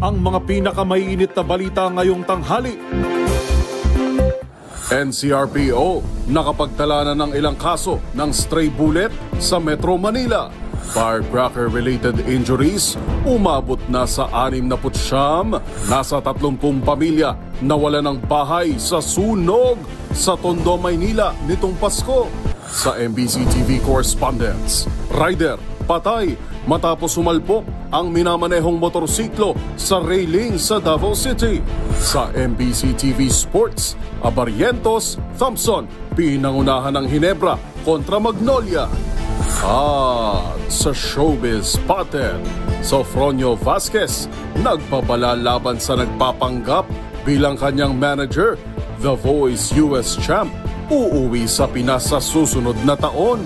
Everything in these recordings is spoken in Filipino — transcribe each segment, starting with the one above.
ang mga pinakamainit na balita ngayong tanghali. NCRPO nakapagtala na ng ilang kaso ng stray bullet sa Metro Manila. Firecracker-related injuries umabot na sa 69. Nasa 30 pamilya nawala ng bahay sa sunog sa Tondo, Maynila nitong Pasko. Sa MBC TV correspondents, rider patay matapos sumalpok ang minamanehong motorsiklo sa railing sa Davao City. Sa MBC TV Sports, Abarientos, Thompson, pinangunahan ng Hinebra kontra Magnolia. At sa showbiz pattern, Sofronio Vasquez nagpabala laban sa nagpapanggap bilang kanyang manager. The Voice US champ uuwi sa Pinas sa susunod na taon.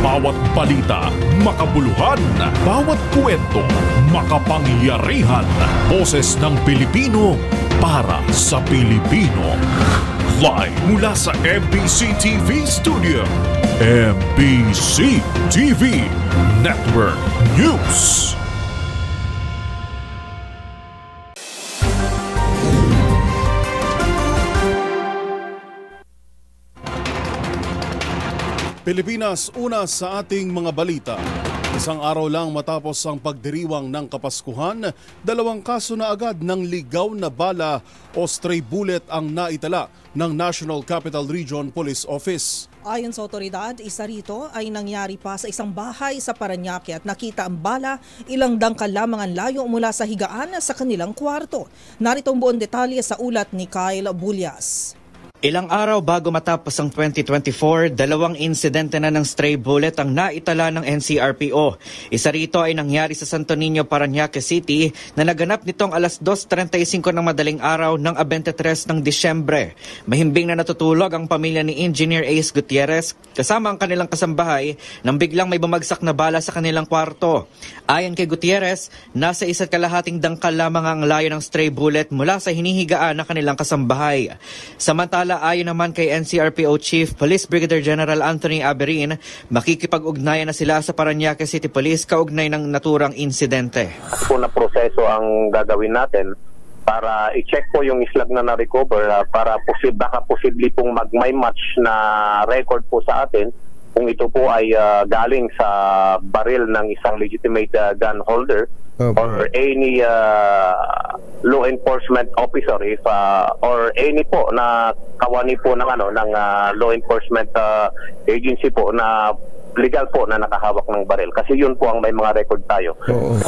Bawat balita, makabuluhan. Bawat kwento, makapangyarihan. Boses ng Pilipino para sa Pilipino. Live mula sa MBC TV Studio. MBC TV Network News. Pilipinas, una sa ating mga balita. Isang araw lang matapos ang pagdiriwang ng Kapaskuhan, 2 kaso na agad ng ligaw na bala o stray bullet ang naitala ng National Capital Region Police Office. Ayon sa otoridad, isa rito ay nangyari pa sa isang bahay sa Parañaque at nakita ang bala ilang dangkal lamang ang layo mula sa higaan sa kanilang kwarto. Narito ang buong detalye sa ulat ni Kyle Bullias. Ilang araw bago matapos ang 2024, 2 insidente na ng stray bullet ang naitala ng NCRPO. Isa rito ay nangyari sa Santo Niño, Parañaque City na naganap nitong alas 2:35 ng madaling araw ng 23 ng Disyembre. Mahimbing na natutulog ang pamilya ni Engineer Ace Gutierrez kasama ang kanilang kasambahay nang biglang may bumagsak na bala sa kanilang kwarto. Ayon kay Gutierrez, nasa 1.5 dangkal lamang ang layo ng stray bullet mula sa hinihigaan ng kanilang kasambahay. Samantala, ayon naman kay NCRPO Chief Police Brigadier General Anthony Aberin, makikipag-ugnayan na sila sa Parañaque City Police kaugnay ng naturang insidente. Kung na proseso ang gagawin natin para i-check po yung islag na na-recover para baka posible pong may match na record po sa atin kung ito po ay galing sa baril ng isang legitimate gun holder. Okay. Or any law enforcement officer or any po na kawani po ng law enforcement agency po na legal po na nakahawak ng baril kasi yun po ang may mga record tayo.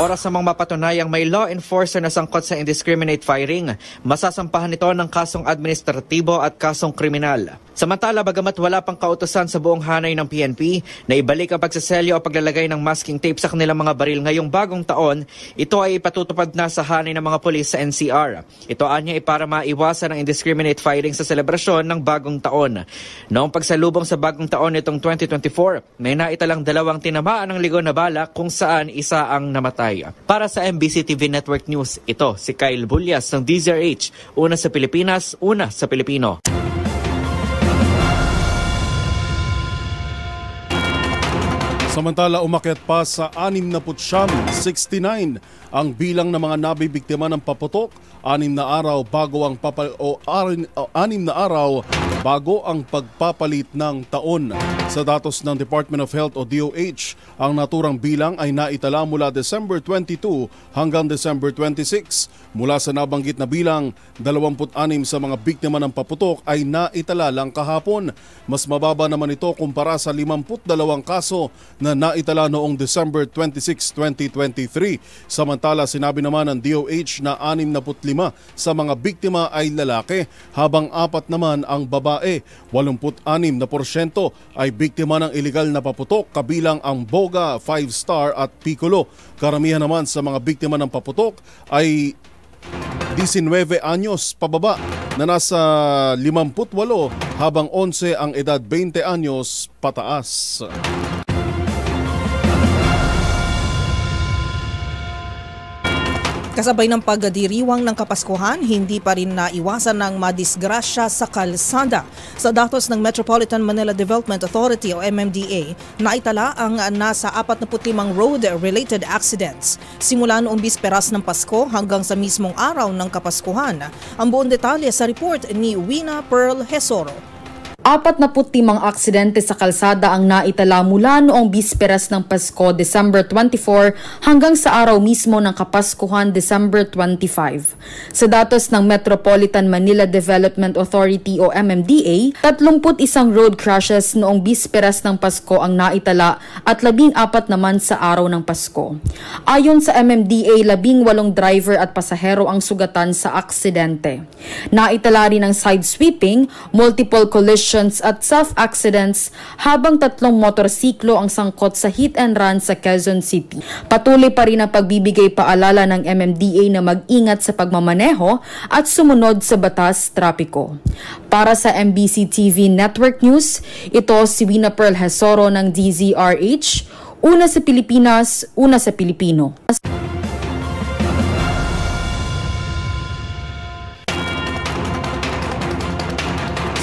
Oras namang mapatunayang may law enforcer na sangkot sa indiscriminate firing, masasampahan nito ng kasong administratibo at kasong kriminal. Samantala, bagamat wala pang kautusan sa buong hanay ng PNP na ibalik ang pagsaselyo o paglalagay ng masking tape sa kanilang mga baril ngayong bagong taon, ito ay ipatutupad na sa hanay ng mga pulis sa NCR. Ito anya ay para maiwasan ang indiscriminate firing sa selebrasyon ng bagong taon. Noong pagsalubong sa bagong taon nitong 2024, may naitalang 2 tinamaan ng ligaw na bala kung saan isa ang namatay. Para sa MBC TV Network News, ito si Kyle Bullias ng DZRH. Una sa Pilipinas, una sa Pilipino. Samantala, umakyat pa sa 69 ang bilang ng mga nabibiktima ng paputok. 6 na araw bago ang pagpapalit ng taon. Sa datos ng Department of Health o DOH, ang naturang bilang ay naitala mula December 22 hanggang December 26. Mula sa nabanggit na bilang, 26 sa mga biktima ng paputok ay naitala lang kahapon. Mas mababa naman ito kumpara sa 52 kaso na naitala noong December 26, 2023. Samantala, sinabi naman ng DOH na 65 sa mga biktima ay lalaki, habang 4 naman ang babae. 86% ay biktima ng iligal na paputok, kabilang ang Boga, 5-star at Piccolo. Karamihan naman sa mga biktima ng paputok ay 19 anyos pababa na nasa 58, habang 11 ang edad 20 anyos pataas. Kasabay ng pagdiriwang ng Kapaskuhan, hindi pa rin naiwasan ng madisgrasya sa kalsada. Sa datos ng Metropolitan Manila Development Authority o MMDA, naitala ang nasa 45 road-related accidents simula noong bisperas ng Pasko hanggang sa mismong araw ng Kapaskuhan. Ang buong detalye sa report ni Wina Pearl Hesoro. 45 aksidente sa kalsada ang naitala mula noong bisperas ng Pasko, December 24, hanggang sa araw mismo ng Kapaskuhan, December 25. Sa datos ng Metropolitan Manila Development Authority o MMDA, 31 road crashes noong bisperas ng Pasko ang naitala at 14 naman sa araw ng Pasko. Ayon sa MMDA, 18 driver at pasahero ang sugatan sa aksidente. Naitala rin ang side sweeping, multiple collisions at self-accidents habang 3 motorsiklo ang sangkot sa hit and run sa Quezon City. Patuloy pa rin ang pagbibigay paalala ng MMDA na mag-ingat sa pagmamaneho at sumunod sa batas trapiko. Para sa MBC TV Network News, ito si Wina Pearl Hesoro ng DZRH, una sa Pilipinas, una sa Pilipino.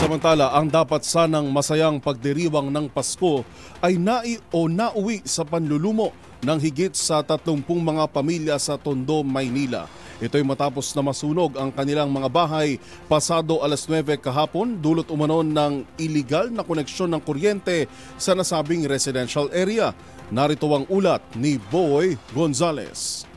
Samantala, ang dapat sanang masayang pagdiriwang ng Pasko ay nauwi sa panlulumo ng higit sa 30 mga pamilya sa Tondo, Maynila. Ito'y matapos na masunog ang kanilang mga bahay pasado alas 9 kahapon dulot umano ng iligal na koneksyon ng kuryente sa nasabing residential area. Narito ang ulat ni Boy Gonzales.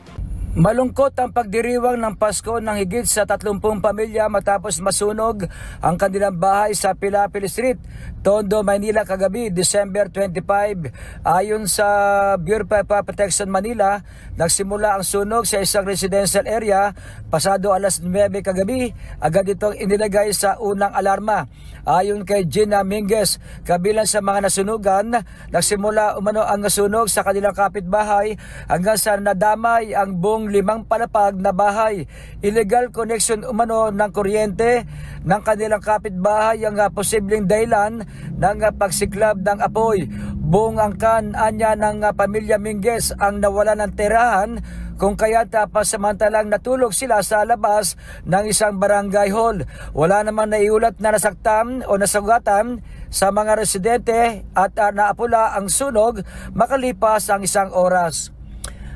Malungkot ang pagdiriwang ng Pasko ng higit sa 30 pamilya matapos masunog ang kanilang bahay sa Pilapil Street, Tondo, Maynila kagabi, December 25. Ayon sa Bureau of Fire Protection Manila, nagsimula ang sunog sa isang residential area pasado alas 9 kagabi. Agad itong inilagay sa unang alarma. Ayon kay Gina Minguez, kabilang sa mga nasunugan, nagsimula umano ang sunog sa kanilang kapitbahay hanggang sa nadamay ang buong 5 palapag na bahay. Illegal connection umano ng kuryente ng kanilang kapitbahay ang posibleng dahilan ng pagsiklab ng apoy. Buong angkan anya ng pamilya Minguez ang nawala ng tirahan kung kaya't pasamantalang natulog sila sa labas ng isang barangay hall. Wala namang naiulat na nasaktan o nasugatan sa mga residente at naapula ang sunog makalipas ang 1 oras.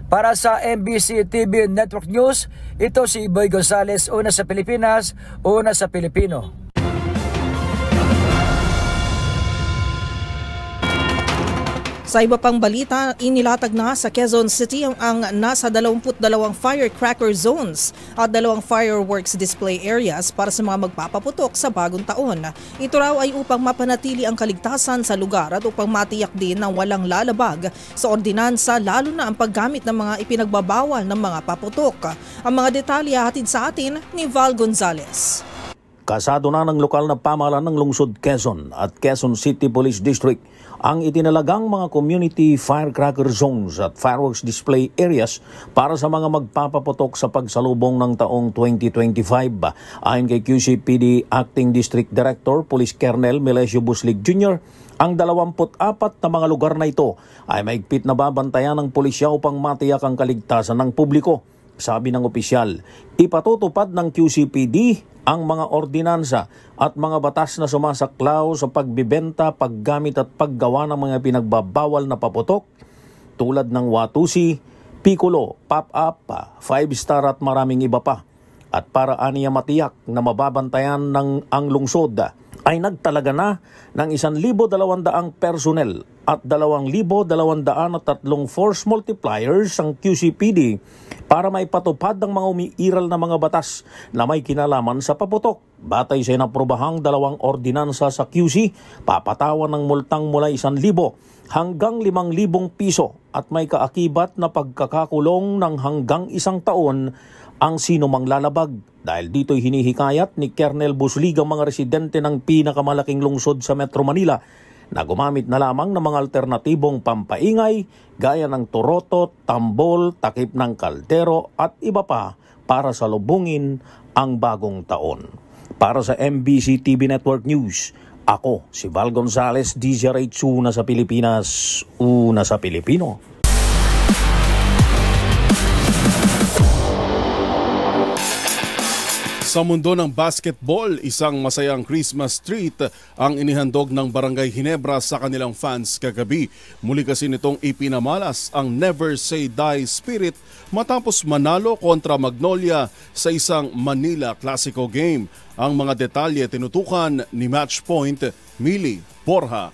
Para sa MBC TV Network News, ito si Boy Gonzales, una sa Pilipinas, una sa Pilipino. Sa iba pang balita, inilatag na sa Quezon City ang nasa 22 firecracker zones at 2 fireworks display areas para sa mga magpapaputok sa bagong taon. Ito raw ay upang mapanatili ang kaligtasan sa lugar at upang matiyak din na walang lalabag sa ordinansa, lalo na ang paggamit ng mga ipinagbabawal ng mga paputok. Ang mga detalye hatid sa atin ni Val Gonzales. Kasado na ng lokal na pamahalaan ng lungsod Quezon at Quezon City Police District ang itinalagang mga community firecracker zones at fireworks display areas para sa mga magpapaputok sa pagsalubong ng taong 2025. Ayon kay QCPD Acting District Director Police Colonel Melesio Buslig Jr., ang 24 na mga lugar na ito ay maigpit na babantayan ng pulisya upang matiyak ang kaligtasan ng publiko. Sabi ng opisyal, ipatutupad ng QCPD ang mga ordinansa at mga batas na sumasaklaw sa pagbibenta, paggamit at paggawa ng mga pinagbabawal na paputok tulad ng Watusi, Piccolo, Pop-Up, 5-star at maraming iba pa. At para aniya matiyak na mababantayan ng ang lungsod ay nagtalaga na ng 1,200 personnel at 2,203 force multipliers ang QCPD para maipatupad ang mga umiiral na mga batas na may kinalaman sa paputok. Batay sa inaprobahang 2 ordinansa sa QC, papatawan ng multang mula 1,000 hanggang 5,000 piso at may kaakibat na pagkakakulong ng hanggang 1 taon ang sinumang lalabag. Dahil dito'y hinihikayat ni Colonel Buslig ang mga residente ng pinakamalaking lungsod sa Metro Manila na gumamit na lamang ng mga alternatibong pampaingay gaya ng turotot, tambol, takip ng kaldero at iba pa para salubungin ang bagong taon. Para sa MBC TV Network News, ako si Val Gonzales, DZRH, una sa Pilipinas, una sa Pilipino. Sa mundo ng basketball, isang masayang Christmas treat ang inihandog ng Barangay Ginebra sa kanilang fans kagabi. Muli kasi nitong ipinamalas ang Never Say Die spirit matapos manalo kontra Magnolia sa isang Manila Clasico game. Ang mga detalye tinutukan ni Matchpoint Mili Borja.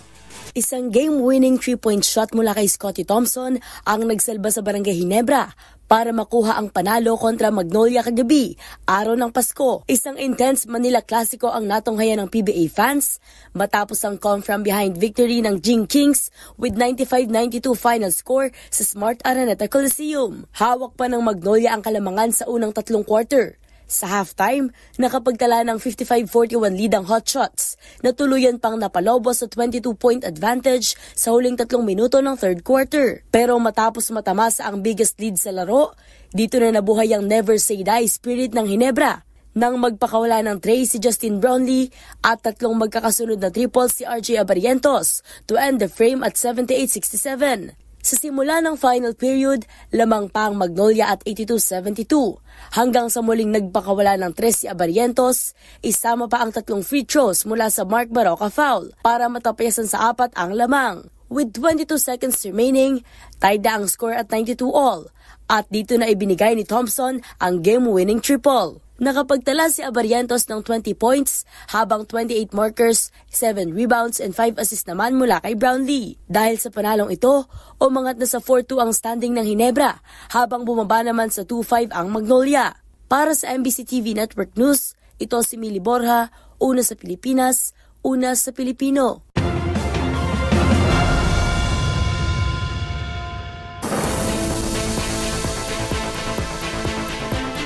Isang game-winning 3-point shot mula kay Scottie Thompson ang nagsalba sa Barangay Ginebra para makuha ang panalo kontra Magnolia kagabi, araw ng Pasko. Isang intense Manila Clasico ang natunghayan ng PBA fans matapos ang come-from-behind victory ng Jing Kings with 95-92 final score sa Smart Araneta Coliseum. Hawak pa ng Magnolia ang kalamangan sa unang 3 quarter. Sa halftime, nakapagtala ng 55-41 lead ang Hotshots na tuluyan pang napalobos sa 22-point advantage sa huling 3 minuto ng third quarter. Pero matapos matamasa ang biggest lead sa laro, dito na nabuhay ang Never Say Die spirit ng Ginebra nang magpakawala ng tray si Justin Brownlee at 3 magkakasunod na triples si RJ Abarientos to end the frame at 78-67. Sa simula ng final period, lamang pa ang Magnolia at 82-72. Hanggang sa muling nagpakawala ng 3 si Abarientos, isama pa ang 3 free throws mula sa Mark Baroka foul para matapayasan sa 4 ang lamang. With 22 seconds remaining, tied na ang score at 92 all. At dito na ibinigay ni Thompson ang game-winning triple. Nakapagtala si Abarientos ng 20 points habang 28 markers, 7 rebounds and 5 assists naman mula kay Brownlee. Dahil sa panalong ito, umangat na sa 4-2 ang standing ng Ginebra habang bumaba naman sa 2-5 ang Magnolia. Para sa MBC TV Network News, ito si Mili Borja, una sa Pilipinas, una sa Pilipino.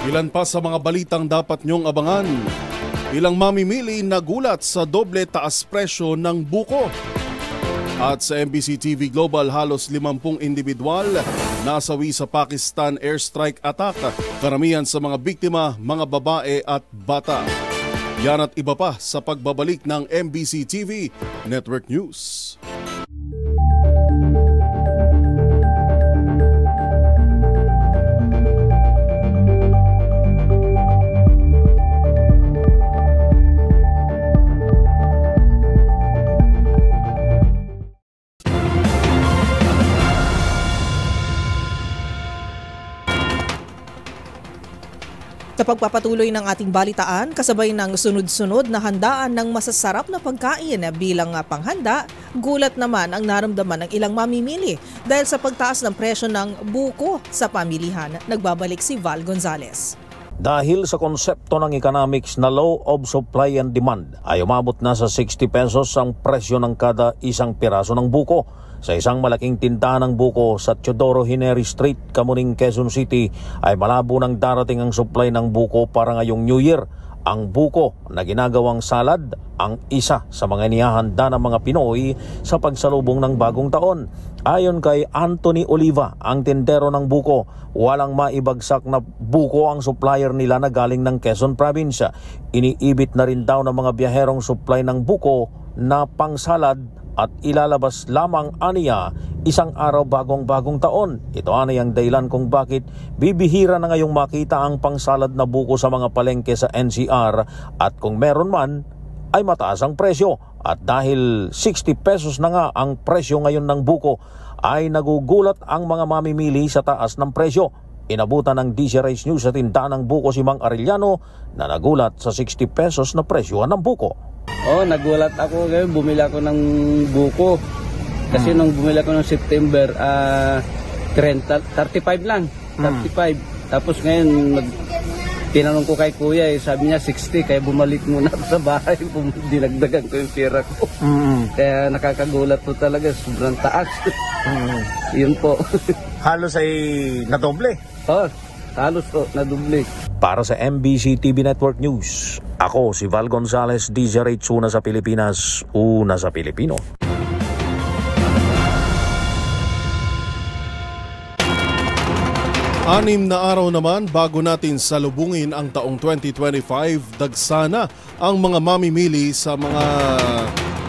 Ilan pa sa mga balitang dapat nyong abangan. Ilang mamimili nagulat sa doble taas presyo ng buko. At sa MBC TV Global, halos 50 individual nasawi sa Pakistan airstrike attack. Karamihan sa mga biktima, mga babae at bata. Yan at iba pa sa pagbabalik ng MBC TV Network News. Sa pagpapatuloy ng ating balitaan, kasabay ng sunod-sunod na handaan ng masasarap na pagkain bilang panghanda, gulat naman ang naramdaman ng ilang mamimili dahil sa pagtaas ng presyo ng buko sa pamilihan. Nagbabalik si Val Gonzales. Dahil sa konsepto ng economics na law of supply and demand, ay umabot na sa 60 pesos ang presyo ng kada isang piraso ng buko. Sa isang malaking tindahan ng buko sa Teodoro Hineri Street, Camuning, Quezon City, ay malabo nang darating ang supply ng buko para ngayong New Year. Ang buko na ginagawang salad ang isa sa mga inihahanda ng mga Pinoy sa pagsalubong ng bagong taon. Ayon kay Anthony Oliva, ang tindero ng buko, walang maibagsak na buko ang supplier nila na galing ng Quezon Province. Iniibit na rin daw ng mga biyaherong supply ng buko na pangsalad at ilalabas lamang aniya isang araw bagong taon. Ito anay ang dahilan kung bakit bibihira na ngayong makita ang pangsalad na buko sa mga palengke sa NCR at kung meron man ay mataas ang presyo. At dahil 60 pesos na nga ang presyo ngayon ng buko ay nagugulat ang mga mamimili sa taas ng presyo. Inabutan ng DC Rice News sa tindahan ng buko si Mang Arellano na nagulat sa 60 pesos na presyohan ng buko. Nagulat ako ngayon, bumili ako ng buko. Kasi nung bumili ako ng September, 35 lang. 35. Tapos ngayon, tinanong ko kay kuya, sabi niya 60, kaya bumalik muna ako sa bahay. Dinagdagan ko yung pera ko. Kaya nakakagulat po talaga, sobrang taas. Yun po. Halos ay nadoble. Halos po, nadoble. Para sa MBC TV Network News, ako si Val Gonzales, DZRH, una sa Pilipinas, una sa Pilipino. Anim na araw naman bago natin salubungin ang taong 2025, dagsana ang mga mamimili sa mga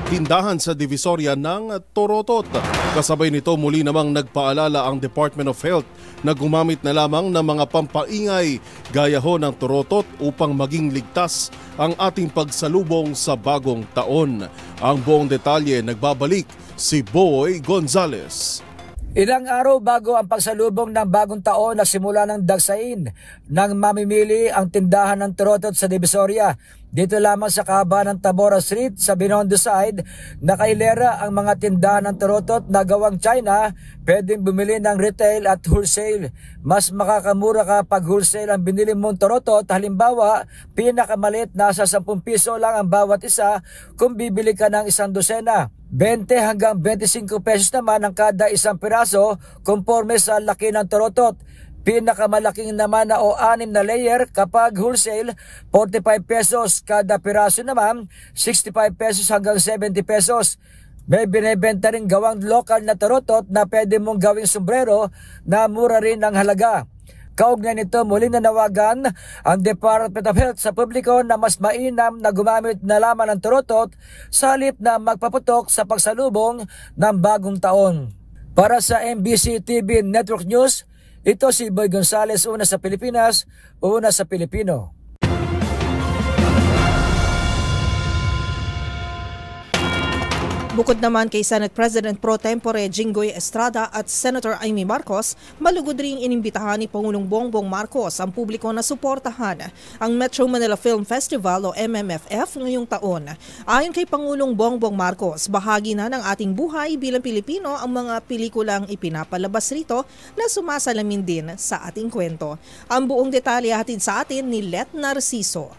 tindahan sa Divisoria ng Torotot. Kasabay nito muli namang nagpaalala ang Department of Health na gumamit na lamang ng mga pampaingay gaya ho ng Torotot upang maging ligtas ang ating pagsalubong sa bagong taon. Ang buong detalye nagbabalik si Boy Gonzales. Ilang araw bago ang pagsalubong ng bagong taon na simula ng dagsain nang mamimili ang tindahan ng Torotot sa Divisoria. Dito lamang sa kahabaan ng Tabora Street sa Binondo Side, nakailera ang mga tindahan ng Torotot na gawang China. Pwedeng bumili ng retail at wholesale. Mas makakamura ka pag wholesale ang binili mong Torotot. Halimbawa, pinakamalit nasa 10 piso lang ang bawat isa kung bibili ka ng 1 dosena. 20 hanggang 25 pesos naman ang kada isang piraso conforme sa laki ng Torotot. Pinakamalaking naman na o 6 na layer kapag wholesale, 45 pesos kada piraso naman, 65 pesos hanggang 70 pesos. May binibenta rin gawang lokal na Torotot na pwede mong gawing sombrero na mura rin ang halaga. Kaugnay nito, muli na nawagan ang Department of Health sa publiko na mas mainam na gumamit na lamang ng Torotot sa halip na magpaputok sa pagsalubong ng bagong taon. Para sa MBC TV Network News, ito si Boy Gonzales, una sa Pilipinas, una sa Pilipino. Bukod naman kay Senate President Pro Tempore Jinggoy Estrada at Senator Amy Marcos, malugod ring inimbitahan ni Pangulong Bongbong Marcos ang publiko na suportahan ang Metro Manila Film Festival o MMFF ngayong taon. Ayon kay Pangulong Bongbong Marcos, bahagi na ng ating buhay bilang Pilipino ang mga pelikulang ipinapalabas rito na sumasalamin din sa ating kwento. Ang buong detalye hatid sa atin ni Let Narciso.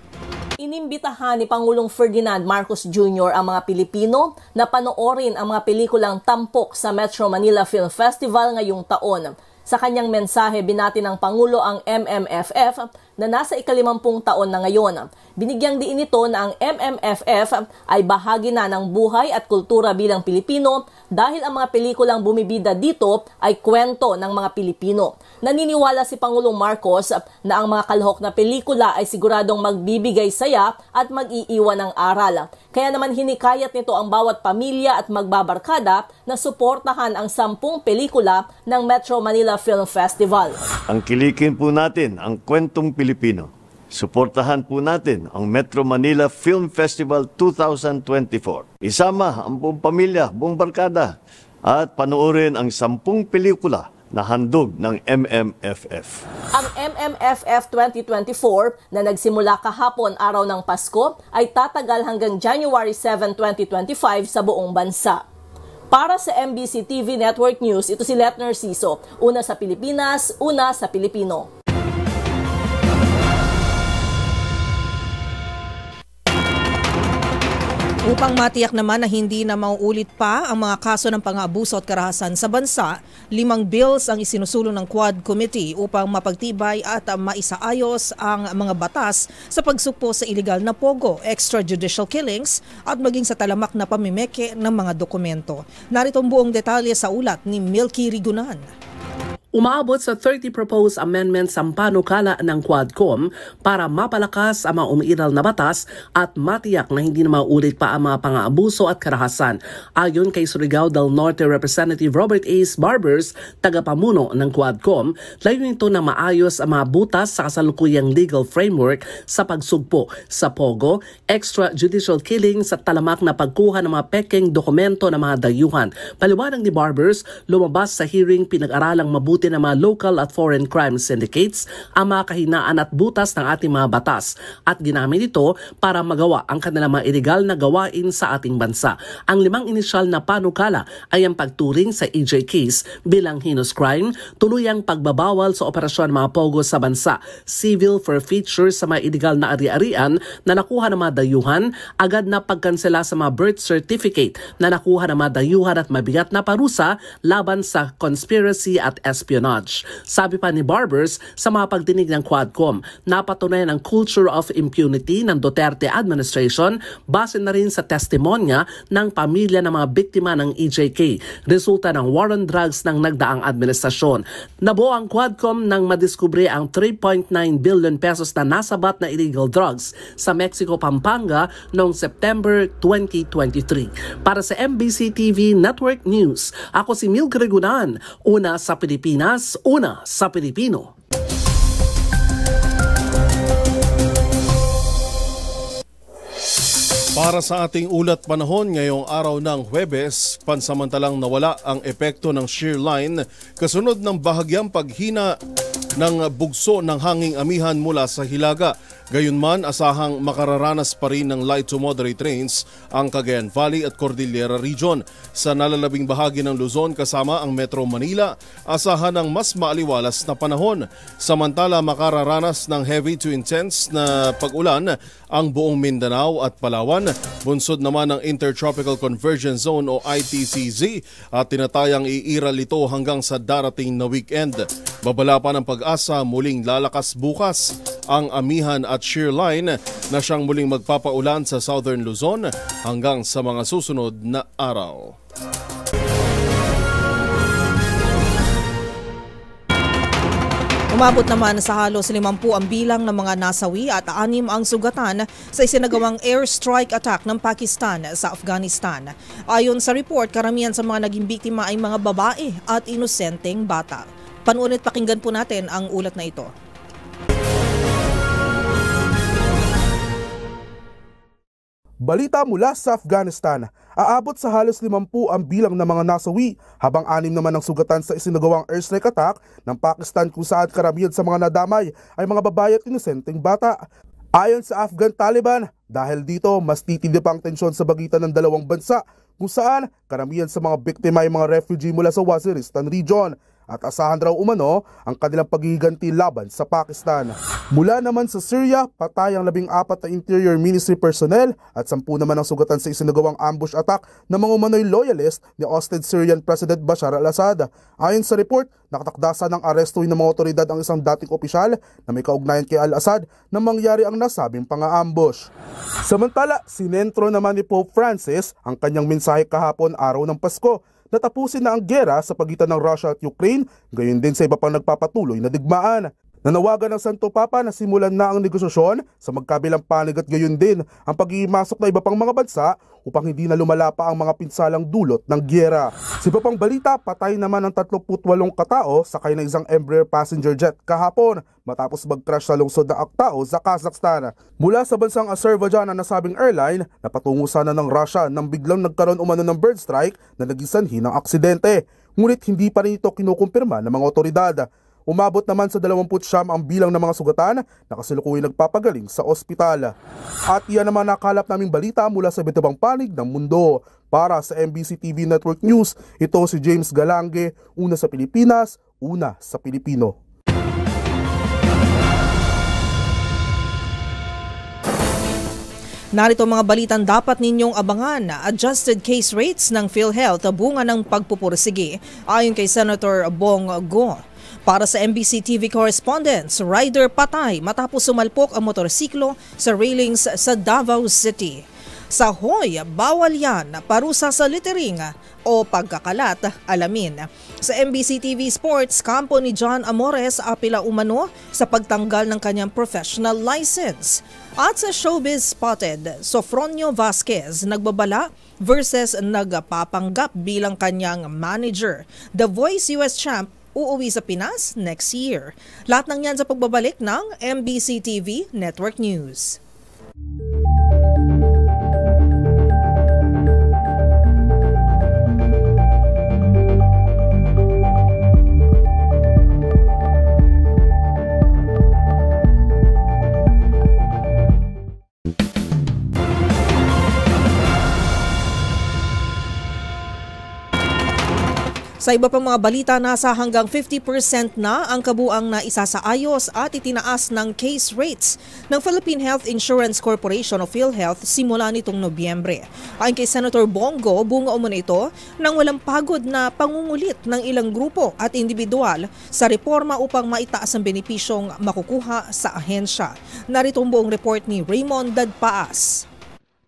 Inimbitahan ni Pangulong Ferdinand Marcos Jr. ang mga Pilipino na panoorin ang mga pelikulang tampok sa Metro Manila Film Festival ngayong taon. Sa kanyang mensahe, binati ng Pangulo ang MMFF na nasa ika-50 taon na ngayon. Binigyang diin ito na ang MMFF ay bahagi na ng buhay at kultura bilang Pilipino dahil ang mga pelikulang bumibida dito ay kwento ng mga Pilipino. Naniniwala si Pangulong Marcos na ang mga kalahok na pelikula ay siguradong magbibigay saya at mag-iiwan ng aral. Kaya naman hinikayat nito ang bawat pamilya at magbabarkada na suportahan ang 10 pelikula ng Metro Manila Film Festival. Ang kilikin po natin ang kwentong Pilipino. Suportahan po natin ang Metro Manila Film Festival 2024. Isama ang buong pamilya, buong barkada at panoorin ang 10 pelikula na handog ng MMFF. Ang MMFF 2024 na nagsimula kahapon araw ng Pasko ay tatagal hanggang January 7, 2025 sa buong bansa. Para sa MBC TV Network News, ito si Let Narciso, una sa Pilipinas, una sa Pilipino. Upang matiyak naman na hindi na mauulit pa ang mga kaso ng pang-aabuso at karahasan sa bansa, 5 bills ang isinusulong ng Quad Committee upang mapagtibay at maisaayos ang mga batas sa pagsukpo sa iligal na pogo, extrajudicial killings at maging sa talamak na pamimeke ng mga dokumento. Narito ang buong detalye sa ulat ni Milky Rigunan. Umaabot sa 30 proposed amendments ang panukala ng Quadcom para mapalakas ang mga umiiral na batas at matiyak na hindi na maulit pa ang mga pang-aabuso at karahasan. Ayon kay Surigao del Norte Representative Robert Ace Barbers, tagapamuno ng Quadcom, layunin ito na maayos ang mga butas sa kasalukuyang legal framework sa pagsugpo sa pogo, extrajudicial killings at talamak na pagkuha ng mga peking dokumento ng mga dayuhan. Paliwanag ni Barbers, lumabas sa hearing pinag-aralang mabuti ng mga local at foreign crime syndicates ang mga kahinaan at butas ng ating mga batas at ginamit ito para magawa ang kanilang mga illegal na gawain sa ating bansa. Ang 5 inisyal na panukala ay ang pagturing sa EJ case bilang heinous crime, tuluyang pagbabawal sa operasyon ng mga pogo sa bansa, civil forfeiture sa mga illegal na ari-arian na nakuha ng mga dayuhan, agad na pagkansela sa mga birth certificate na nakuha ng mga dayuhan at mabigat na parusa laban sa conspiracy at espionage espionage. Sabi pa ni Barbers sa mga pagdinig ng Quadcom, napatunayan ang culture of impunity ng Duterte administration base na rin sa testimonya ng pamilya ng mga biktima ng EJK, resulta ng war on drugs ng nagdaang administrasyon. Nabuo ang Quadcom nang madiskubre ang 3.9 billion pesos na nasabat na illegal drugs sa Mexico, Pampanga noong September 2023. Para sa MBC TV Network News, ako si Mil Gregunan, una sa Pilipinas, una sa Pilipino. Para sa ating ulat panahon ngayong araw ng Huwebes, pansamantalang nawala ang epekto ng shear line kasunod ng bahagyang paghina ng bugso ng hanging amihan mula sa Hilaga. Gayunman, asahang makararanas pa rin ng light to moderate rains ang Cagayan Valley at Cordillera Region. Sa nalalabing bahagi ng Luzon kasama ang Metro Manila, asahan ng mas maaliwalas na panahon. Samantala, makararanas ng heavy to intense na pag-ulan ang buong Mindanao at Palawan. Bunsod naman ng Intertropical Convergence Zone o ITCZ at tinatayang iiral ito hanggang sa darating na weekend. Babala pa ng Pag-asa, muling lalakas bukas ang amihan at shear line na siyang muling magpapaulan sa Southern Luzon hanggang sa mga susunod na araw. Umabot naman sa halos 50 ang bilang ng mga nasawi at 6 ang sugatan sa isinagawang airstrike attack ng Pakistan sa Afghanistan. Ayon sa report, karamihan sa mga naging biktima ay mga babae at inosenteng bata. Panuulit pakinggan po natin ang ulat na ito. Balita mula sa Afghanistan, aabot sa halos 50 ang bilang ng mga nasawi habang 6 naman ang sugatan sa isinagawang airstrike attack ng Pakistan kung saan karamihan sa mga nadamay ay mga babae at inosenteng bata. Ayon sa Afghan Taliban, dahil dito mas titindi pa ang tensyon sa pagitan ng dalawang bansa kung saan karamihan sa mga biktima ay mga refugee mula sa Waziristan region. At asahan raw umano ang kanilang paghihiganti laban sa Pakistan. Mula naman sa Syria, patay ang 14 na Interior Ministry personnel at 10 naman ang sugatan sa isinagawang ambush attack ng mga umano'y loyalist ni ousted Syrian President Bashar al-Assad. Ayon sa report, nakatakdasan ng arestuhin ng mga otoridad ang isang dating opisyal na may kaugnayan kay al-Assad na mangyari ang nasabing pang-aambush. Samantala, sinentro naman ni Pope Francis ang kanyang mensahe kahapon araw ng Pasko. Natapusin na ang giyera sa pagitan ng Russia at Ukraine, gayon din sa iba pang nagpapatuloy na digmaan. Nanawagan ng Santo Papa na simulan na ang negosasyon sa magkabilang panig at gayon din ang pag-imasok na iba pang mga bansa upang hindi na lumala pa ang mga pinsalang dulot ng giyera. Sa iba pang balita, patay naman ang 38 katao sakay ng isang Embraer passenger jet kahapon matapos mag-crash sa lungsod ng Aktao sa Kazakhstan. Mula sa bansang Azerbaijan na nasabing airline, napatungo sana ng Russia nang biglang nagkaroon umano ng bird strike na naging sanhi ng aksidente. Ngunit hindi pa rin ito kinukumpirma ng mga otoridad. Umabot naman sa 29 ang bilang ng mga sugatan na kasalukuyang nagpapagaling sa ospital. At iyan naman nakalap naming balita mula sa iba't ibang panig ng mundo. Para sa MBC TV Network News, ito si James Galange, una sa Pilipinas, una sa Pilipino. Narito mga balitang dapat ninyong abangan. Adjusted case rates ng PhilHealth bunga ng pagpupursige ayon kay Senator Bong Go. Para sa MBC TV correspondents, rider patay matapos sumalpok ang motorsiklo sa railings sa Davao City. Sa Hoy, bawal yan, parusa sa littering o pagkakalat, alamin. Sa MBC TV Sports, kampo ni John Amores apila umano sa pagtanggal ng kanyang professional license. At sa Showbiz Spotted, Sofronio Vasquez nagbabala versus nagpapanggap bilang kanyang manager. The Voice US champ uuwi sa Pinas next year. Lahat ng yan sa pagbabalik ng MBC TV Network News. Sa iba pang mga balita, nasa hanggang 50% na ang kabuang na isasaayos at itinaas ng case rates ng Philippine Health Insurance Corporation o PhilHealth simula nitong Nobyembre. Ayon kay Senator Bongo, bunga umano ito ng walang pagod na pangungulit ng ilang grupo at individual sa reforma upang maitaas ang benepisyong makukuha sa ahensya. Narito ang buong report ni Raymond Dadpaas.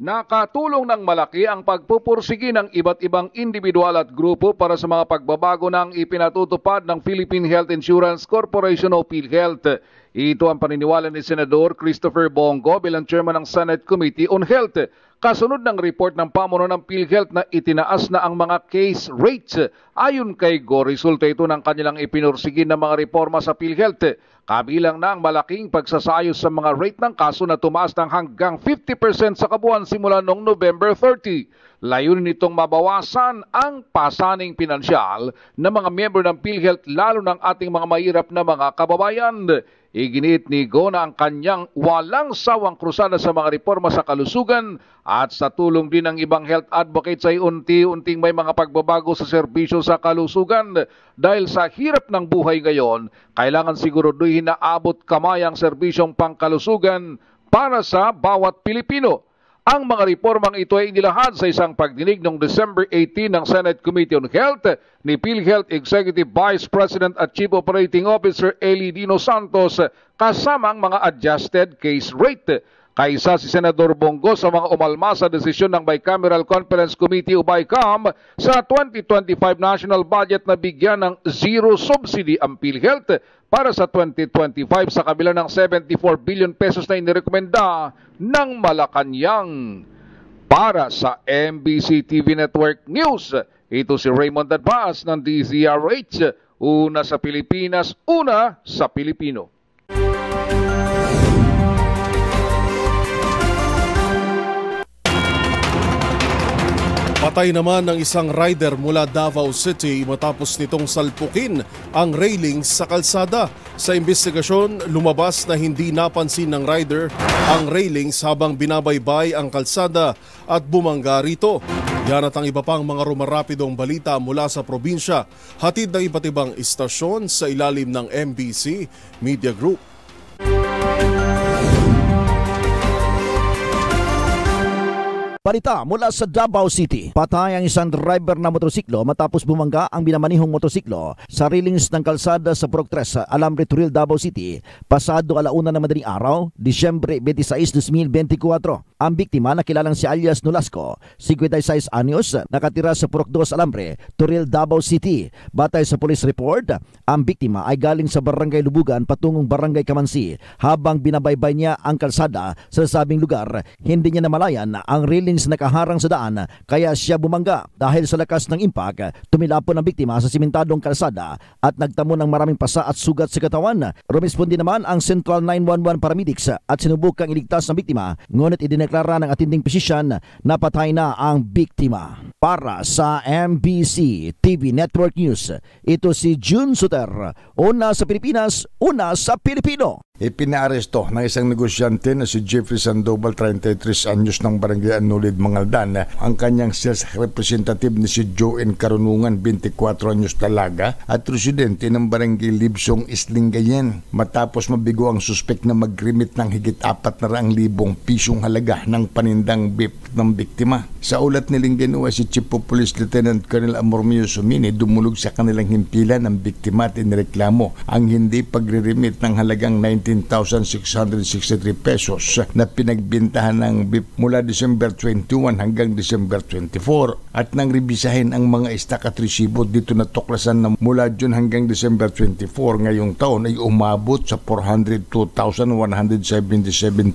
Nakatulong ng malaki ang pagpupursigi ng iba't ibang individual at grupo para sa mga pagbabago ng ipinatutupad ng Philippine Health Insurance Corporation o PhilHealth. Ito ang paniniwala ni Senador Christopher Bongo bilang chairman ng Senate Committee on Health. Kasunod ng report ng pamuno ng PhilHealth na itinaas na ang mga case rates. Ayon kay Go, resulta ito ng kanilang ipinursigin na mga reforma sa PhilHealth. Kabilang na ang malaking pagsasayos sa mga rate ng kaso na tumaas ng hanggang 50% sa kabuuan simula noong November 30. Layunin nitong mabawasan ang pasaning pinansyal ng mga miyembro ng PhilHealth lalo ng ating mga mahirap na mga kababayan. Iginiit ni Go na ang kanyang walang sawang krusada sa mga reforma sa kalusugan at sa tulong din ng ibang health advocates ay unti-unting may mga pagbabago sa serbisyo sa kalusugan. Dahil sa hirap ng buhay ngayon, kailangan siguraduhin na abot kamay ang serbisyong pangkalusugan para sa bawat Pilipino. Ang mga reformang ito ay inilahad sa isang pagdinig noong December 18 ng Senate Committee on Health ni PhilHealth Executive Vice President at Chief Operating Officer Eli Dino Santos kasama ang mga adjusted case rate. Kaisa si Senador Bongo sa mga umalma sa desisyon ng Bicameral Conference Committee o BICAM sa 2025 national budget na bigyan ng zero subsidy ang PhilHealth para sa 2025 sa kabila ng 74 billion pesos na inirekomenda ng Malacanang. Para sa MBC TV Network News, ito si Raymond Dadpaas ng DZRH, una sa Pilipinas, una sa Pilipino. Patay naman ng isang rider mula Davao City matapos nitong salpukin ang railings sa kalsada. Sa investigasyon, lumabas na hindi napansin ng rider ang railings habang binabaybay ang kalsada at bumangga rito. Yan at ang iba pang mga rumarapidong balita mula sa probinsya, hatid ng iba't ibang istasyon sa ilalim ng MBC Media Group. Balita mula sa Davao City. Patay ang isang driver na motorsiklo matapos bumangga ang binamanihong motorsiklo sa railings ng kalsada sa Purok 3, Alambre, Turil, Davao City, pasado 1:00 ng madaling araw, Disyembre 26, 2024. Ang biktima na kilalang si alias Nolasco, 56 anyos, nakatira sa Purok 2, Alambre, Turil, Davao City. Batay sa police report, ang biktima ay galing sa Barangay Lubugan patungong Barangay Kamansi. Habang binabaybay niya ang kalsada sa sabing lugar, hindi niya namalayan ang railing nakaharang sa daan kaya siya bumangga. Dahil sa lakas ng impact, tumilapon ang biktima sa simentadong kalsada at nagtamo ng maraming pasa at sugat sa katawan. Rumispondi naman ang Central 911 paramedics at sinubukang iligtas ng biktima, ngunit idineklara ng attending physician na patay na ang biktima. Para sa MBC TV Network News, ito si June Suter, una sa Pilipinas, una sa Pilipino. Ipinaaresto ng isang negosyante na si Jeffrey Sandoval, 33 anyos ng Barangay Anulid, Mangaldan, ang kanyang sales representative ni si Joen Karunungan, 24 anyos dalaga at residente ng Barangay Libsong, Islingayen, matapos mabigo ang suspek na mag-remit ng higit 400,000 pisong halaga ng panindang beef ng biktima. Sa ulat ni Lingayenua, si Chief of Police Lieutenant Colonel Amormio Sumini dumulog sa kanilang himpilan ng biktima at inireklamo ang hindi pagre-remit ng halagang 19,663 pesos na pinagbintahan ng beef mula December 21 hanggang December 24 at nang rebisahin ang mga stock at resibo dito na tuklasan na mula June hanggang December 24 ngayong taon ay umabot sa 402,177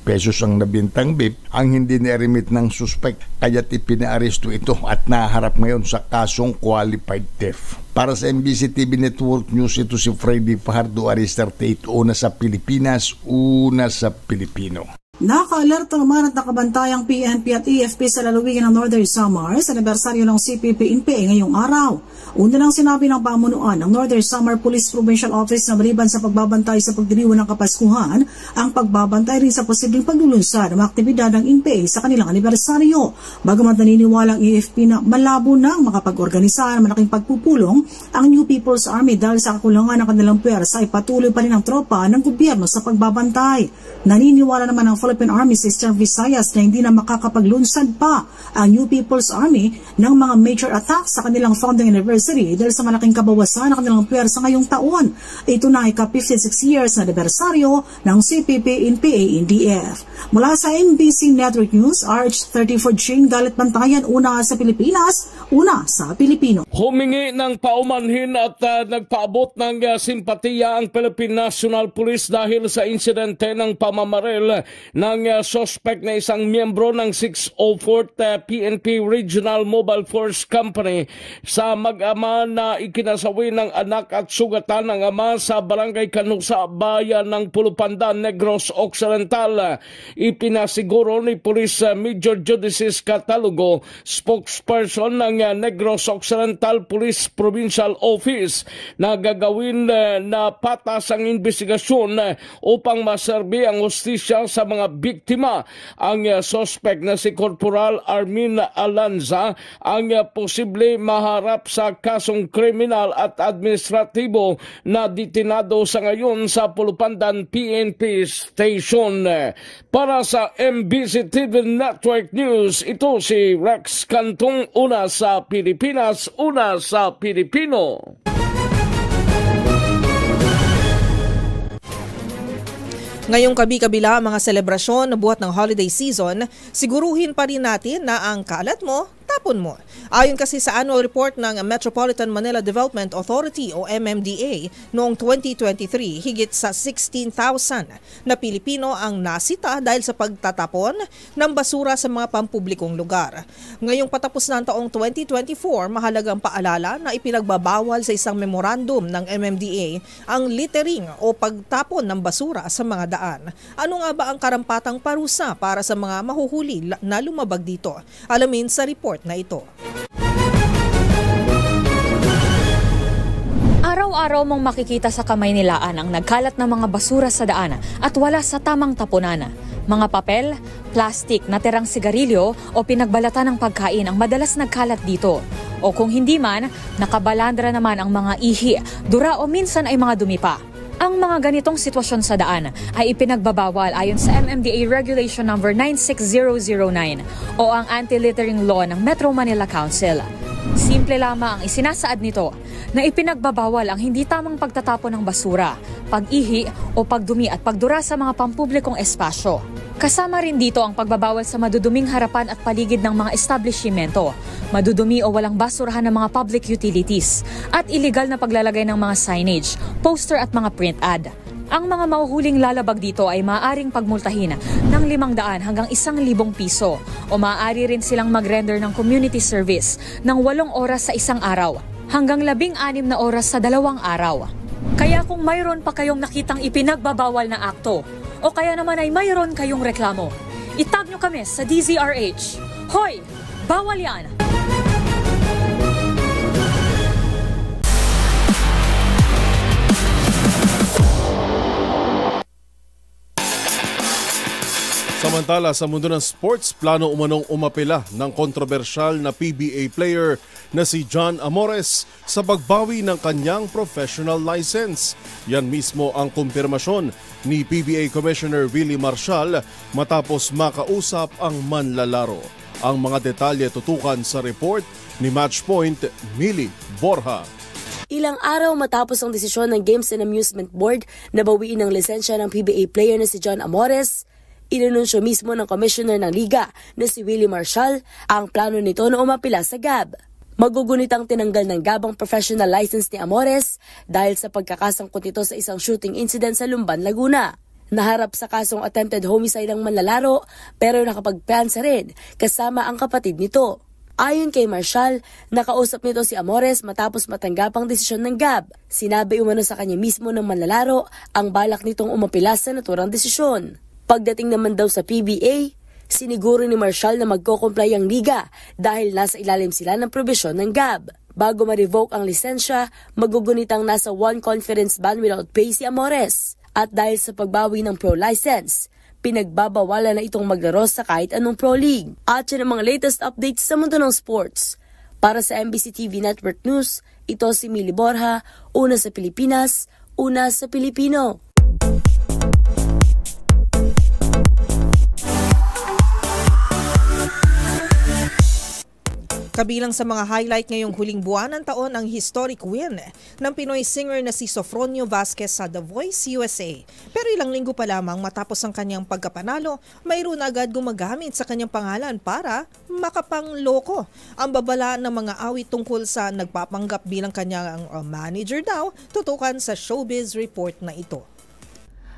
pesos ang nabintang beef ang hindi na-remit ng suspect, kaya't ipinaaresto ito at naharap ngayon sa kasong qualified theft. Para sa MBC TV Network News, ito si Freddy Fajardo, Aris 38, una sa Pilipinas, una sa Pilipino. Naka-alerto naman at nakabantay ang PNP at EFP sa lalawigan ng Northern Samar sa anibersaryo ng CPP-NPA ngayong araw. Una nang sinabi ng pamunuan ng Northern Samar Police Provincial Office na maliban sa pagbabantay sa pagdiriwang ng Kapaskuhan, ang pagbabantay rin sa posibleng paglulunsad ng aktibidad ng NPA sa kanilang anibersaryo. Bagamat naniniwala ang EFP na malabo nang makapag-organisa ng malaking pagpupulong, ang New People's Army dahil sa kakulangan ng kanilang pwersa ay patuloy pa rin ang tropa ng gobyerno sa pagbabantay. Naniniwala naman ang Philippine Army sa Eastern Visayas na hindi na makakapaglunsad pa ang New People's Army ng mga major attacks sa kanilang founding anniversary dahil sa malaking kabawasan ng kanilang pwersa ngayong taon. Ito na ay ka-56 years na anibersaryo ng CPP-NPA-NDF. Mula sa NBC Network News, RH34 Jane Galit Bantayan, una sa Pilipinas, una sa Pilipino. Humingi ng paumanhin at nagpaabot ng simpatiya ang Philippine National Police dahil sa insidente ng pamamaril ng suspect na isang miyembro ng 604th PNP Regional Mobile Force Company sa mag-ama na ikinasawi ng anak at sugatan ng ama sa Barangay Canusa, bayan ng Pulupandan, Negros Occidental. Ipinasiguro ni Police Major Judicis Catalugo, spokesperson ng Negros Occidental Police Provincial Office, na gagawin na patas ang investigasyon upang maserbi ang hustisya sa mga biktima. Ang suspect na si Corporal Armin Alanza ang posible maharap sa kasong kriminal at administratibo na detinado sa ngayon sa Pulupandan PNP Station. Para sa MBC TV Network News, ito si Rex Cantong, una sa Pilipinas, una sa Pilipino. Ngayong kabi-kabila ang mga selebrasyon na buhat ng holiday season, siguruhin pa rin natin na ang kalat mo, tapon mo. Ayon kasi sa annual report ng Metropolitan Manila Development Authority o MMDA, noong 2023, higit sa 16,000 na Pilipino ang nasita dahil sa pagtatapon ng basura sa mga pampublikong lugar. Ngayong patapos na ang taong 2024, mahalagang paalala na ipinagbabawal sa isang memorandum ng MMDA ang littering o pagtapon ng basura sa mga daan. Ano nga ba ang karampatang parusa para sa mga mahuhuli na lumabag dito? Alamin sa report na ito. Araw-araw mong makikita sa Kamaynilaan ang nagkalat na mga basura sa daan at wala sa tamang tapunan. Mga papel, plastik, natirang sigarilyo o pinagbalatan ng pagkain ang madalas nagkalat dito. O kung hindi man, nakabalandra naman ang mga ihi, dura o minsan ay mga dumi pa. Ang mga ganitong sitwasyon sa daan ay ipinagbabawal ayon sa MMDA Regulation No. 96009 o ang Anti-Littering Law ng Metro Manila Council. Simple lamang ang isinasaad nito na ipinagbabawal ang hindi tamang pagtatapon ng basura, pag-ihi o pagdumi at pagdura sa mga pampublikong espasyo. Kasama rin dito ang pagbabawal sa maduduming harapan at paligid ng mga establishmento, madudumi o walang basurahan ng mga public utilities, at iligal na paglalagay ng mga signage, poster at mga print ad. Ang mga mahuhuling lalabag dito ay maaaring pagmultahin ng 500 hanggang 1,000 piso o maaari rin silang mag-render ng community service ng 8 oras sa isang araw hanggang 16 na oras sa 2 araw. Kaya kung mayroon pa kayong nakitang ipinagbabawal na akto o kaya naman ay mayroon kayong reklamo, itag nyo kami sa DZRH. Hoy! Bawal yan! Samantala, sa mundo ng sports, plano umanong umapela ng kontrobersyal na PBA player na si John Amores sa pagbawi ng kanyang professional license. Yan mismo ang kumpirmasyon ni PBA Commissioner Willie Marshall matapos makausap ang manlalaro. Ang mga detalye tutukan sa report ni Matchpoint Millie Borja. Ilang araw matapos ang desisyon ng Games and Amusement Board na bawiin ang lisensya ng PBA player na si John Amores, inanunsyo mismo ng Commissioner ng Liga na si Willie Marshall ang plano nito na umapila sa GAB. Magugunitang tinanggal ng GAB ang professional license ni Amores dahil sa pagkakasangkot nito sa isang shooting incident sa Lumban, Laguna. Naharap sa kasong attempted homicide ang manlalaro pero nakapagpiansa rin kasama ang kapatid nito. Ayon kay Marshall, nakausap nito si Amores matapos matanggap ang desisyon ng GAB. Sinabi umano sa kanya mismo ng manlalaro ang balak nitong umapila sa naturang desisyon. Pagdating naman daw sa PBA, siniguro ni Marshall na magko-comply ang liga dahil nasa ilalim sila ng probisyon ng GAB. Bago ma-revoke ang lisensya, magugunitang nasa 1 conference ban without pay si Amores. At dahil sa pagbawi ng pro license, pinagbabawalan na itong maglaro sa kahit anong pro league. At yan ang mga latest updates sa mundo ng sports. Para sa MBC TV Network News, ito si Mili Borja, una sa Pilipinas, una sa Pilipino. Kabilang sa mga highlight ngayong huling buwan ng taon ang historic win ng Pinoy singer na si Sofronio Vasquez sa The Voice USA. Pero ilang linggo pa lamang matapos ang kanyang pagkapanalo, mayroon agad gumagamit sa kanyang pangalan para makapangloko. Ang babala ng mga awit tungkol sa nagpapanggap bilang kanyang manager daw, tutukan sa Showbiz Report na ito.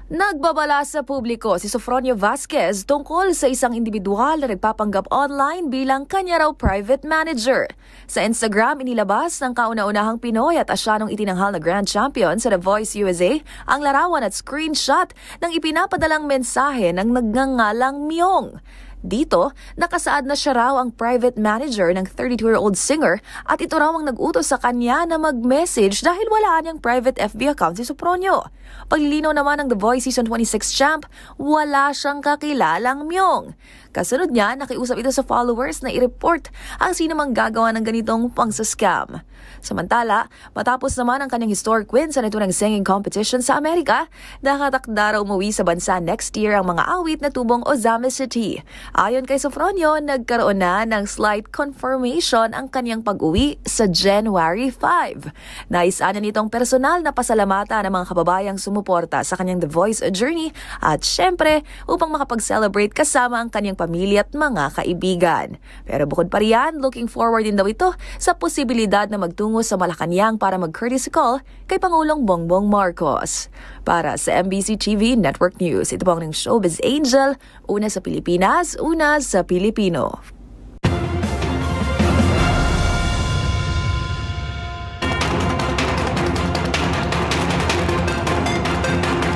Nagbabala sa publiko si Sofronio Vasquez tungkol sa isang individual na nagpapanggap online bilang kanya raw private manager. Sa Instagram, inilabas ng kauna-unahang Pinoy at Asyanong itinanghal na Grand Champion sa The Voice USA ang larawan at screenshot ng ipinapadalang mensahe ng nagngangalang Myong. Dito, nakasaad na siya raw ang private manager ng 32-year-old singer at ito raw ang nag-utos sa kanya na mag-message dahil wala niyang private FB account si Sofronio. Paglilinaw naman ng The Voice Season 26 champ, wala siyang kakilalang Myong. Kasunod niya, nakiusap ito sa followers na i-report ang sino mang gagawa ng ganitong pang-scam. Samantala, matapos naman ang kanyang historic win sa naturang singing competition sa Amerika, nakatakda raw umuwi sa bansa next year ang mga awit na tubong Ozami City. Ayon kay Sofronio, nagkaroon na ng slight confirmation ang kanyang pag-uwi sa January 5. Nais-ana nitong personal na pasalamatan ng mga kababayang sumuporta sa kanyang The Voice journey at syempre upang makapag-celebrate kasama ang kanyang pamilya at mga kaibigan. Pero bukod pa riyan, looking forward din daw ito sa posibilidad na magtungo sa Malacanang para mag-courtesy call kay Pangulong Bongbong Marcos. Para sa MBC TV Network News, ito po ang Showbiz Angel, una sa Pilipinas, una sa Pilipino.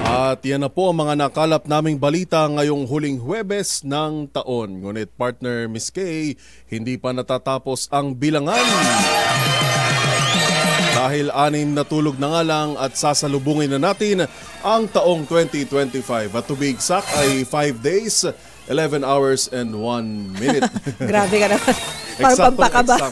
At yan na po ang mga nakalap naming balita ngayong huling Huwebes ng taon. Ngunit partner Miss Kay, hindi pa natatapos ang bilangan. Dahil 6 na tulog na nga lang at sasalubungin na natin ang taong 2025. At to be exact ay 5 days, 11 hours and 1 minute. Grabe ka naman. Parang pampakaba.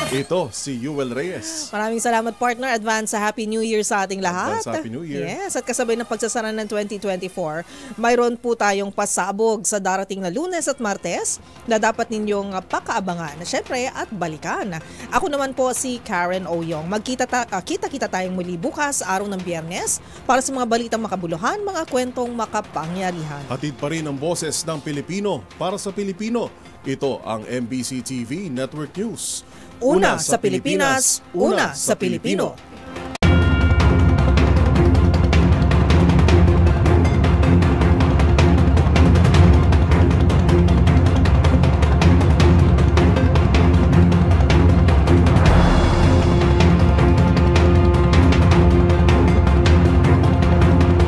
Ito, si Yuel Reyes. Maraming salamat partner. Advance Happy New Year sa ating lahat. Advance Happy New Year. Yes, at kasabay ng pagsasara ng 2024, mayroon po tayong pasabog sa darating na Lunes at Martes na dapat ninyong pakaabangan. Siyempre, at balikan. Ako naman po si Karen Oyong. Kita-kita tayong muli bukas, araw ng Biyernes, para sa mga balitang makabuluhan, mga kwentong makapangyarihan. Hatid pa rin ang boses ng Pilipino para sa Pilipino. Ito ang MBC TV Network News. Una sa Pilipinas, una sa Pilipino.